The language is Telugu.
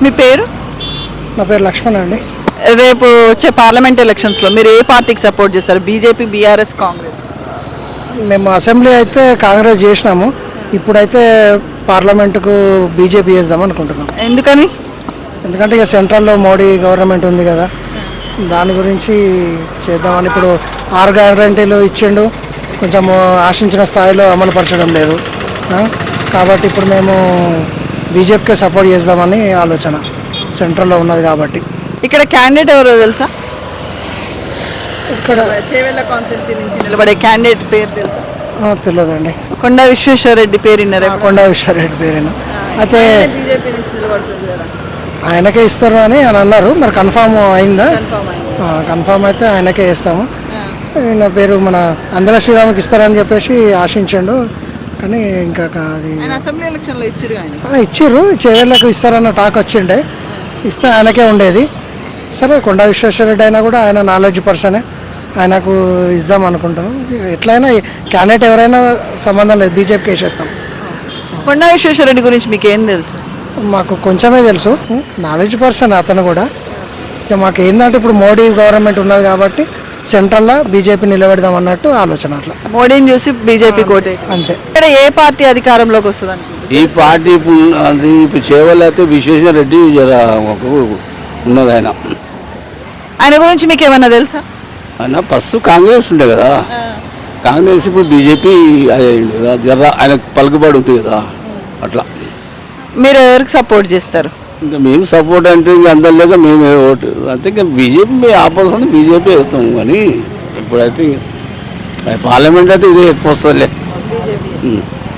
మీ పేరు? నా పేరు లక్ష్మణ్ అండి. రేపు వచ్చే పార్లమెంట్ ఎలక్షన్స్లో మీరు ఏ పార్టీకి సపోర్ట్ చేస్తారు? BJP, BRS, Congress? మేము అసెంబ్లీ అయితే కాంగ్రెస్ చేసినాము, ఇప్పుడైతే పార్లమెంటుకు బీజేపీ చేద్దాం అనుకుంటున్నాం. ఎందుకని? ఎందుకంటే ఇక సెంట్రల్లో మోడీ గవర్నమెంట్ ఉంది కదా, దాని గురించి చేద్దామని. ఇప్పుడు 6 గ్యారంటీలు ఇచ్చిండు, కొంచెం ఆశించిన స్థాయిలో అమలుపరచడం లేదు. కాబట్టి ఇప్పుడు మేము బీజేపీకే సపోర్ట్ చేద్దామని ఆలోచన, సెంట్రల్లో ఉన్నది కాబట్టి. ఇక్కడ క్యాండిడేట్ ఎవరో తెలుసా? ఇక్కడ చేవెళ్ళ కాన్స్టిట్యున్సీ నుంచి నిలబడే క్యాండిడేట్ పేరు తెలుసా? తెలియదండి. కొండా విశ్వేశ్వరరెడ్డి పేరు విన్నారా? కొండా విశ్వేశ్వరరెడ్డి పేరేనా? అయితే బీజేపీ నుంచి నిలబడుతుంది కదా, ఆయనకే ఇస్తారు అని అన్నారు. మరి కన్ఫామ్ అయిందా? కన్ఫామ్ అయితే ఆయనకే ఇస్తాము. ఈయన పేరు మన అందర శ్రీరామ్కి ఇస్తారని చెప్పేసి ఆశించండు, కానీ ఇంకా అది అసెంబ్లీ ఎలక్షన్లో ఇచ్చిర్రు. చేవేళ్ళకు ఇస్తారన్న టాక్ వచ్చిండే, ఇస్తే ఆయనకే ఉండేది. సరే, కొండా విశ్వేశ్వరరెడ్డి అయినా కూడా ఆయన నాలెడ్జ్ పర్సనే, ఆయనకు ఇద్దాం అనుకుంటాను. ఎట్లయినా క్యాండిడేట్ ఎవరైనా సంబంధం లేదు, బీజేపీకి వేసేస్తాం. కొండా విశ్వేశ్వరరెడ్డి గురించి మీకు ఏం తెలుసు? మాకు కొంచెమే తెలుసు, నాలెడ్జ్ పర్సన్ అతను కూడా. ఇక మాకు ఏంటంటే ఇప్పుడు మోడీ గవర్నమెంట్ ఉన్నది కాబట్టి సెంట్రల్లో బీజేపీ నిలబెడదాం అన్నట్టు ఆలోచన. అట్లా మోడీని చూసి బీజేపీ కోటే అంతే. ఇక్కడ ఏ పార్టీ అధికారంలోకి వస్తుంది అనుకుంటున్నారు? ఈ పార్టీ ఇప్పుడు చేయవలైతే విశ్వేశ్వరరెడ్డి ఉన్నది. ఆయన గురించి మీకు ఏమన్నా తెలుసా? ఆయన ఫస్ట్ కాంగ్రెస్ ఉండే కదా, కాంగ్రెస్ ఇప్పుడు బీజేపీ అయ్యింది కదా, జర్ర ఆయనకు పలుకుబడి ఉంది కదా, అట్లా. మీరు ఎవరికి సపోర్ట్ చేస్తారు? ఇంకా మేము సపోర్ట్ అంటే ఇంకా అందరిలోగా మేము ఓటు అంతే. ఇంకా బీజేపీ మేము ఆపోజిషన్ బీజేపీ వేస్తాము, కానీ ఇప్పుడైతే పార్లమెంట్ అయితే ఇదే ఎక్కువ వస్తుందిలే.